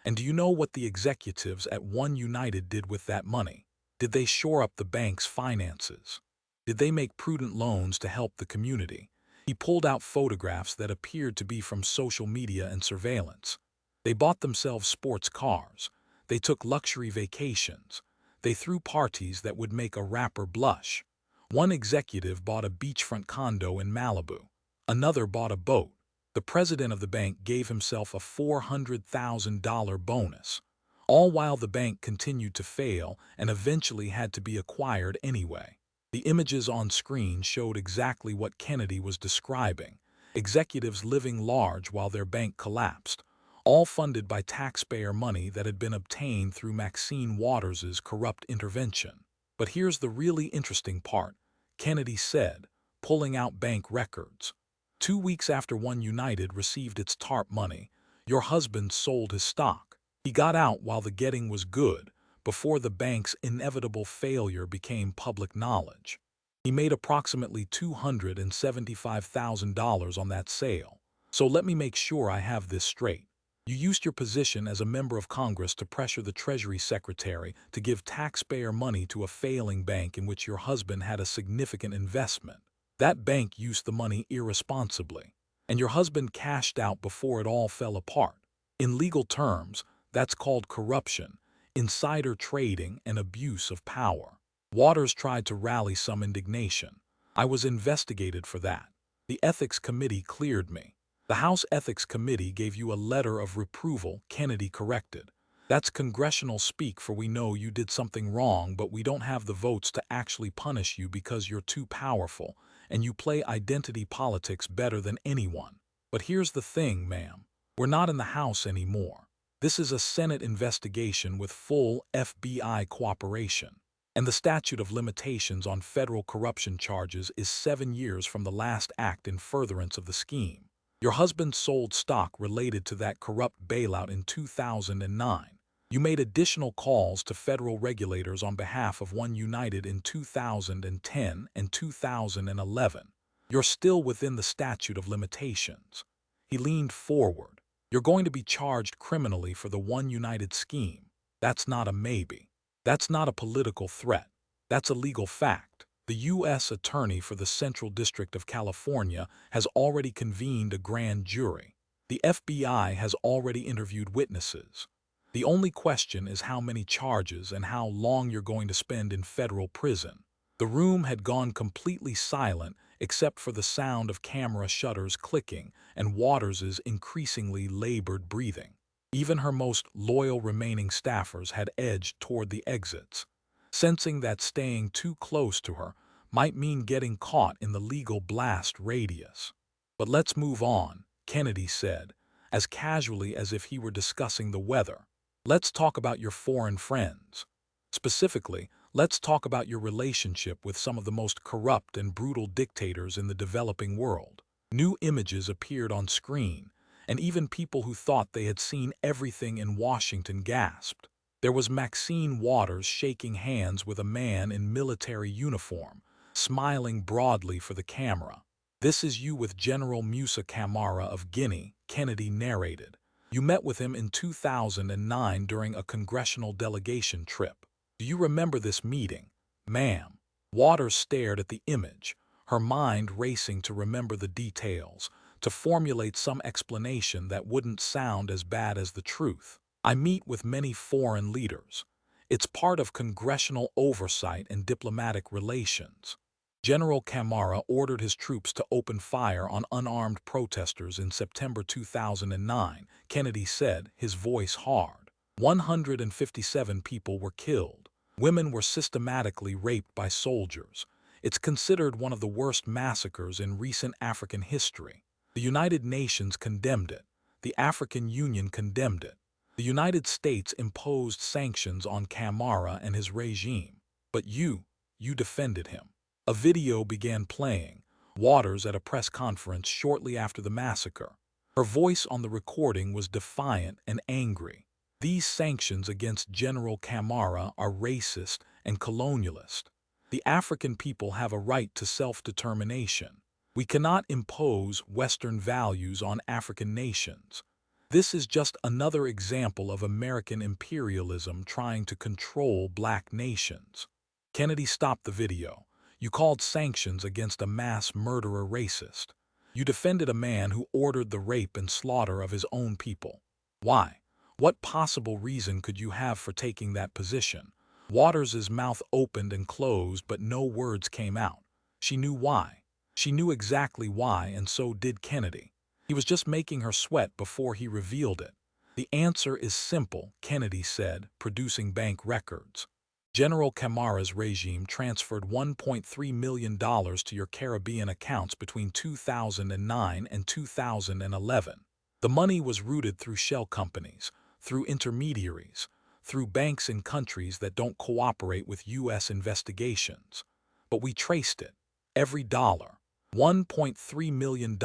And do you know what the executives at One United did with that money? Did they shore up the bank's finances? Did they make prudent loans to help the community? He pulled out photographs that appeared to be from social media and surveillance. They bought themselves sports cars. They took luxury vacations. They threw parties that would make a rapper blush. One executive bought a beachfront condo in Malibu. Another bought a boat. The president of the bank gave himself a $400,000 bonus, all while the bank continued to fail and eventually had to be acquired anyway. The images on screen showed exactly what Kennedy was describing: executives living large while their bank collapsed, all funded by taxpayer money that had been obtained through Maxine Waters's corrupt intervention. But here's the really interesting part, Kennedy said, pulling out bank records. 2 weeks after One United received its TARP money, your husband sold his stock. He got out while the getting was good, before the bank's inevitable failure became public knowledge. He made approximately $275,000 on that sale. So let me make sure I have this straight. You used your position as a member of Congress to pressure the Treasury Secretary to give taxpayer money to a failing bank in which your husband had a significant investment. That bank used the money irresponsibly, and your husband cashed out before it all fell apart. In legal terms, that's called corruption, insider trading, and abuse of power. Waters tried to rally some indignation. I was investigated for that. The Ethics Committee cleared me. The House Ethics Committee gave you a letter of reproval, Kennedy corrected. That's congressional speak for we know you did something wrong, but we don't have the votes to actually punish you because you're too powerful, and you play identity politics better than anyone. But here's the thing, ma'am. We're not in the House anymore. This is a Senate investigation with full FBI cooperation. And the statute of limitations on federal corruption charges is 7 years from the last act in furtherance of the scheme. Your husband sold stock related to that corrupt bailout in 2009. You made additional calls to federal regulators on behalf of One United in 2010 and 2011. You're still within the statute of limitations. He leaned forward. You're going to be charged criminally for the One United scheme. That's not a maybe. That's not a political threat. That's a legal fact. The U.S. Attorney for the Central District of California has already convened a grand jury. The FBI has already interviewed witnesses. The only question is how many charges and how long you're going to spend in federal prison. The room had gone completely silent except for the sound of camera shutters clicking and Waters's increasingly labored breathing. Even her most loyal remaining staffers had edged toward the exits, sensing that staying too close to her might mean getting caught in the legal blast radius. But let's move on, Kennedy said, as casually as if he were discussing the weather. Let's talk about your foreign friends. Specifically, let's talk about your relationship with some of the most corrupt and brutal dictators in the developing world. New images appeared on screen, and even people who thought they had seen everything in Washington gasped. There was Maxine Waters shaking hands with a man in military uniform, smiling broadly for the camera. "This is you with General Musa Camara of Guinea," Kennedy narrated. "You met with him in 2009 during a congressional delegation trip. Do you remember this meeting, ma'am?" Waters stared at the image, her mind racing to remember the details, to formulate some explanation that wouldn't sound as bad as the truth. "I meet with many foreign leaders. It's part of congressional oversight and diplomatic relations." General Camara ordered his troops to open fire on unarmed protesters in September 2009, Kennedy said, his voice hard. 157 people were killed. Women were systematically raped by soldiers. It's considered one of the worst massacres in recent African history. The United Nations condemned it. The African Union condemned it. The United States imposed sanctions on Camara and his regime. But you defended him. A video began playing, Waters at a press conference shortly after the massacre. Her voice on the recording was defiant and angry. These sanctions against General Camara are racist and colonialist. The African people have a right to self-determination. We cannot impose Western values on African nations. This is just another example of American imperialism trying to control black nations. Kennedy stopped the video. You called sanctions against a mass murderer racist. You defended a man who ordered the rape and slaughter of his own people. Why? What possible reason could you have for taking that position? Waters' mouth opened and closed, but no words came out. She knew why. She knew exactly why, and so did Kennedy. He was just making her sweat before he revealed it. The answer is simple, Kennedy said, producing bank records. General Camara's regime transferred $1.3 million to your Caribbean accounts between 2009 and 2011. The money was routed through shell companies, through intermediaries, through banks in countries that don't cooperate with U.S. investigations. But we traced it. Every dollar. $1.3 million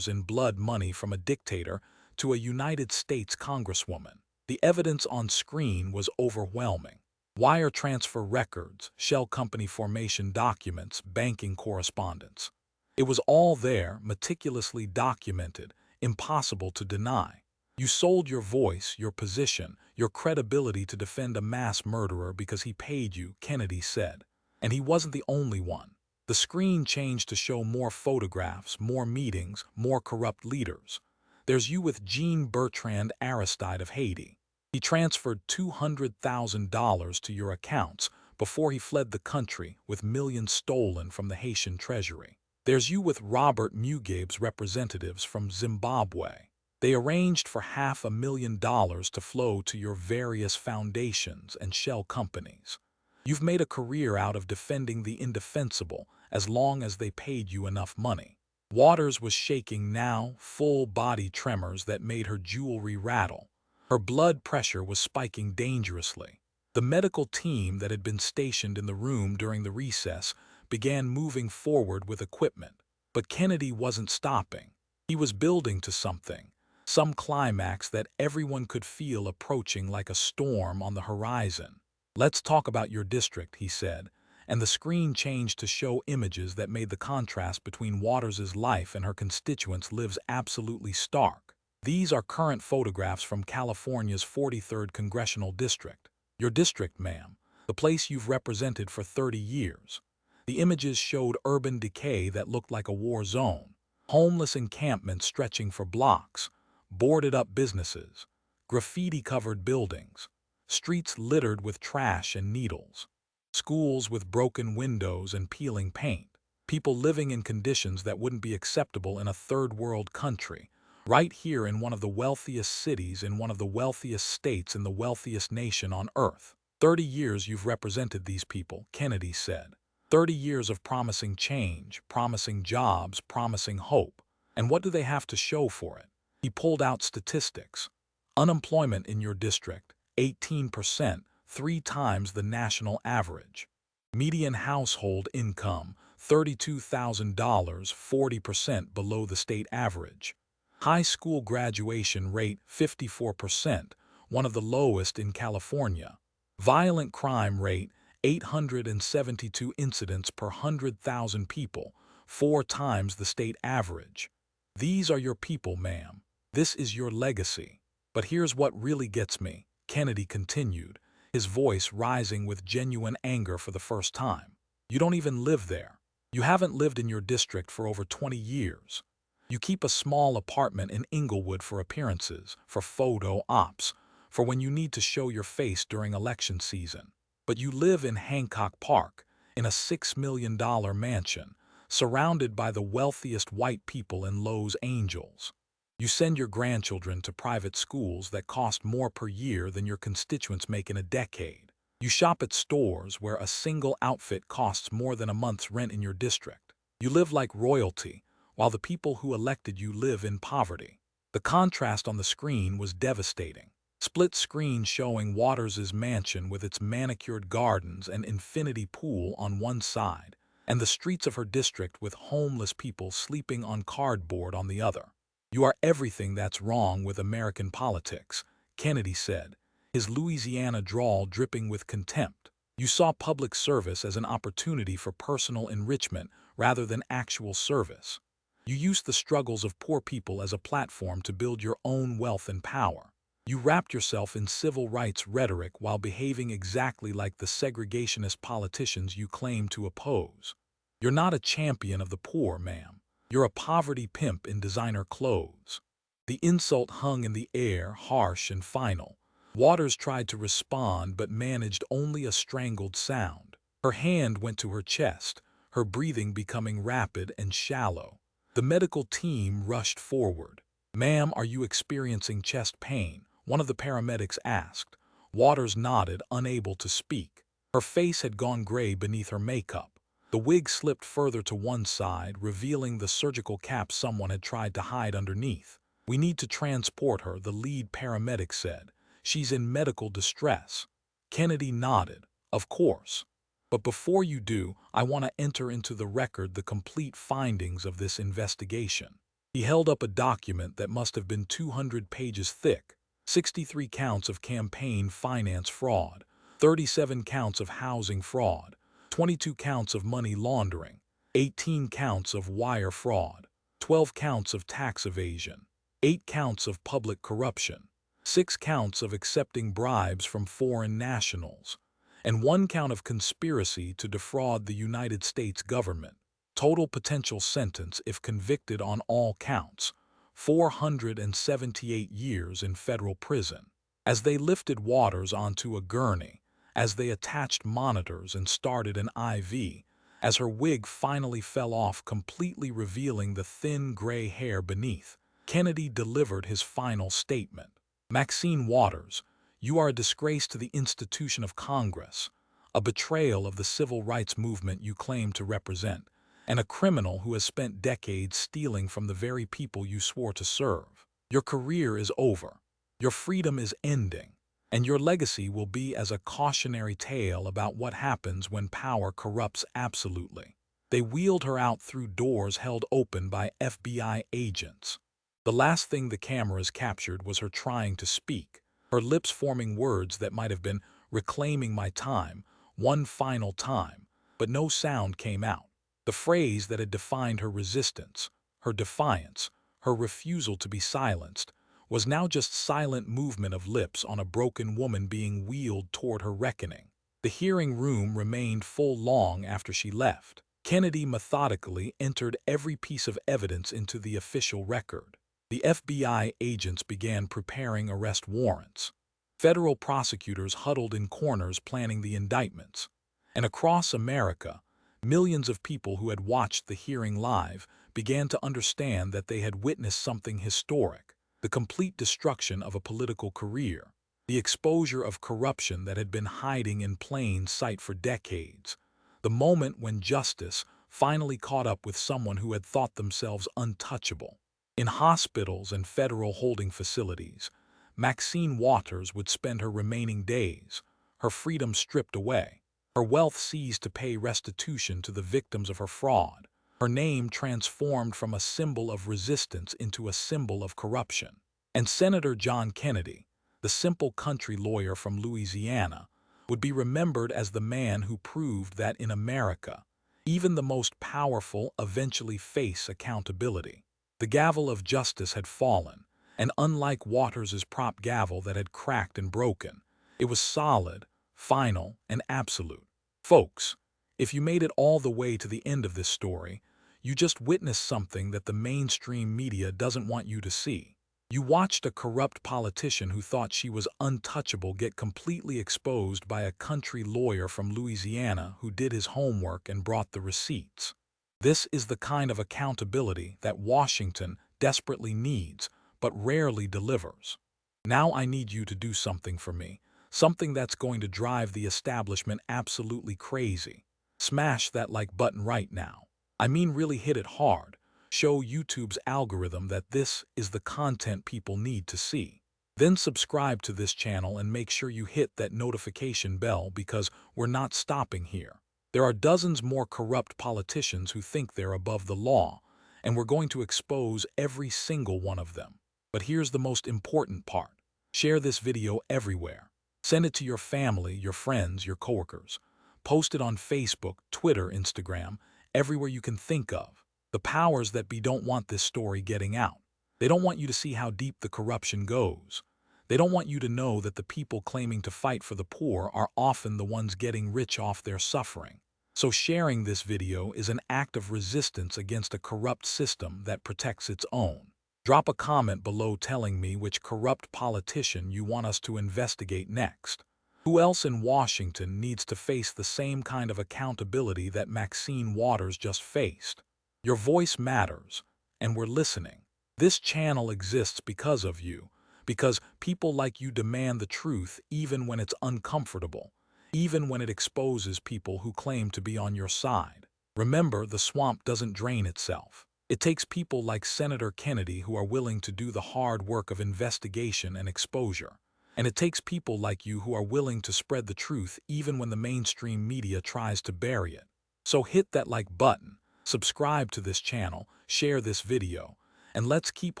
in blood money from a dictator to a United States congresswoman. The evidence on screen was overwhelming. Wire transfer records, shell company formation documents, banking correspondence. It was all there, meticulously documented, impossible to deny. You sold your voice, your position, your credibility to defend a mass murderer because he paid you, Kennedy said. And he wasn't the only one. The screen changed to show more photographs, more meetings, more corrupt leaders. There's you with Jean-Bertrand Aristide of Haiti. He transferred $200,000 to your accounts before he fled the country with millions stolen from the Haitian treasury. There's you with Robert Mugabe's representatives from Zimbabwe. They arranged for $500,000 to flow to your various foundations and shell companies. You've made a career out of defending the indefensible as long as they paid you enough money. Waters was shaking now, full-body tremors that made her jewelry rattle. Her blood pressure was spiking dangerously. The medical team that had been stationed in the room during the recess began moving forward with equipment. But Kennedy wasn't stopping. He was building to something, some climax that everyone could feel approaching like a storm on the horizon. Let's talk about your district, he said, and the screen changed to show images that made the contrast between Waters' life and her constituents' lives absolutely stark. These are current photographs from California's 43rd Congressional District. Your district, ma'am, the place you've represented for 30 years. The images showed urban decay that looked like a war zone, homeless encampments stretching for blocks, boarded-up businesses, graffiti-covered buildings, streets littered with trash and needles, schools with broken windows and peeling paint, people living in conditions that wouldn't be acceptable in a third-world country, right here in one of the wealthiest cities in one of the wealthiest states in the wealthiest nation on Earth. 30 years you've represented these people, Kennedy said. 30 years of promising change, promising jobs, promising hope. And what do they have to show for it? He pulled out statistics. Unemployment in your district, 18%, 3 times the national average. Median household income, $32,000, 40% below the state average. High school graduation rate, 54%, one of the lowest in California. Violent crime rate, 872 incidents per 100,000 people, 4 times the state average. These are your people, ma'am. This is your legacy. But here's what really gets me, Kennedy continued, his voice rising with genuine anger for the first time. You don't even live there. You haven't lived in your district for over 20 years. You keep a small apartment in Inglewood for appearances, for photo ops, for when you need to show your face during election season. But you live in Hancock Park, in a $6 million mansion, surrounded by the wealthiest white people in Los Angeles. You send your grandchildren to private schools that cost more per year than your constituents make in a decade. You shop at stores where a single outfit costs more than a month's rent in your district. You live like royalty, while the people who elected you live in poverty. The contrast on the screen was devastating. Split screen showing Waters' mansion with its manicured gardens and infinity pool on one side, and the streets of her district with homeless people sleeping on cardboard on the other. "You are everything that's wrong with American politics," Kennedy said, his Louisiana drawl dripping with contempt. "You saw public service as an opportunity for personal enrichment rather than actual service. You used the struggles of poor people as a platform to build your own wealth and power. You wrapped yourself in civil rights rhetoric while behaving exactly like the segregationist politicians you claim to oppose. You're not a champion of the poor, ma'am. You're a poverty pimp in designer clothes." The insult hung in the air, harsh and final. Waters tried to respond but managed only a strangled sound. Her hand went to her chest, her breathing becoming rapid and shallow. The medical team rushed forward. "Ma'am, are you experiencing chest pain?" one of the paramedics asked. Waters nodded, unable to speak. Her face had gone gray beneath her makeup. The wig slipped further to one side, revealing the surgical cap someone had tried to hide underneath. "We need to transport her," the lead paramedic said. "She's in medical distress." Kennedy nodded. "Of course. But before you do, I want to enter into the record the complete findings of this investigation." He held up a document that must have been 200 pages thick. 63 counts of campaign finance fraud, 37 counts of housing fraud, 22 counts of money laundering, 18 counts of wire fraud, 12 counts of tax evasion, 8 counts of public corruption, 6 counts of accepting bribes from foreign nationals, and 1 count of conspiracy to defraud the United States government. Total potential sentence, if convicted on all counts, 478 years in federal prison. As they lifted Waters onto a gurney, as they attached monitors and started an IV, as her wig finally fell off, completely revealing the thin gray hair beneath, Kennedy delivered his final statement. "Maxine Waters, you are a disgrace to the institution of Congress, a betrayal of the civil rights movement you claim to represent, and a criminal who has spent decades stealing from the very people you swore to serve. Your career is over. Your freedom is ending. And your legacy will be as a cautionary tale about what happens when power corrupts absolutely." They wheeled her out through doors held open by FBI agents. The last thing the cameras captured was her trying to speak, her lips forming words that might have been "reclaiming my time," one final time, but no sound came out. The phrase that had defined her resistance, her defiance, her refusal to be silenced, was now just silent movement of lips on a broken woman being wheeled toward her reckoning. The hearing room remained full long after she left. Kennedy methodically entered every piece of evidence into the official record. The FBI agents began preparing arrest warrants. Federal prosecutors huddled in corners planning the indictments. And across America, millions of people who had watched the hearing live began to understand that they had witnessed something historic. The complete destruction of a political career, the exposure of corruption that had been hiding in plain sight for decades, the moment when justice finally caught up with someone who had thought themselves untouchable. In hospitals and federal holding facilities, Maxine Waters would spend her remaining days, her freedom stripped away, her wealth seized to pay restitution to the victims of her fraud, her name transformed from a symbol of resistance into a symbol of corruption. And Senator John Kennedy, the simple country lawyer from Louisiana, would be remembered as the man who proved that in America, even the most powerful eventually face accountability. The gavel of justice had fallen, and unlike Waters' prop gavel that had cracked and broken, it was solid, final, and absolute. Folks, if you made it all the way to the end of this story, you just witnessed something that the mainstream media doesn't want you to see. You watched a corrupt politician who thought she was untouchable get completely exposed by a country lawyer from Louisiana who did his homework and brought the receipts. This is the kind of accountability that Washington desperately needs, but rarely delivers. Now I need you to do something for me, something that's going to drive the establishment absolutely crazy. Smash that like button right now. I mean, really hit it hard. Show YouTube's algorithm that this is the content people need to see. Then subscribe to this channel and make sure you hit that notification bell, because we're not stopping here. There are dozens more corrupt politicians who think they're above the law, and we're going to expose every single one of them. But here's the most important part. Share this video everywhere. Send it to your family, your friends, your coworkers. Post it on Facebook, Twitter, Instagram, everywhere you can think of. The powers that be don't want this story getting out. They don't want you to see how deep the corruption goes. They don't want you to know that the people claiming to fight for the poor are often the ones getting rich off their suffering. So sharing this video is an act of resistance against a corrupt system that protects its own. Drop a comment below telling me which corrupt politician you want us to investigate next. Who else in Washington needs to face the same kind of accountability that Maxine Waters just faced? Your voice matters, and we're listening. This channel exists because of you, because people like you demand the truth even when it's uncomfortable, even when it exposes people who claim to be on your side. Remember, the swamp doesn't drain itself. It takes people like Senator Kennedy who are willing to do the hard work of investigation and exposure. And it takes people like you who are willing to spread the truth even when the mainstream media tries to bury it. So hit that like button, subscribe to this channel, share this video, and let's keep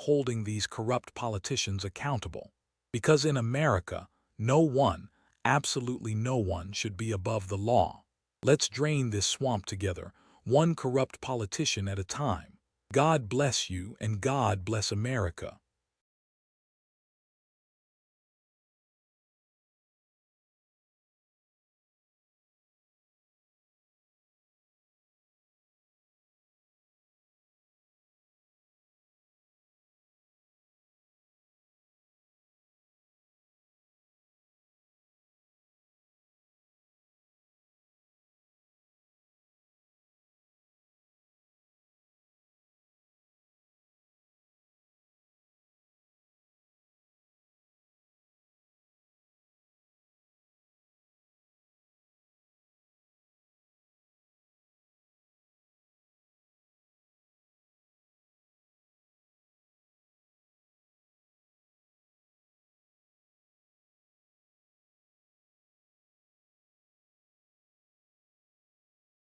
holding these corrupt politicians accountable. Because in America, no one, absolutely no one, should be above the law. Let's drain this swamp together, one corrupt politician at a time. God bless you, and God bless America.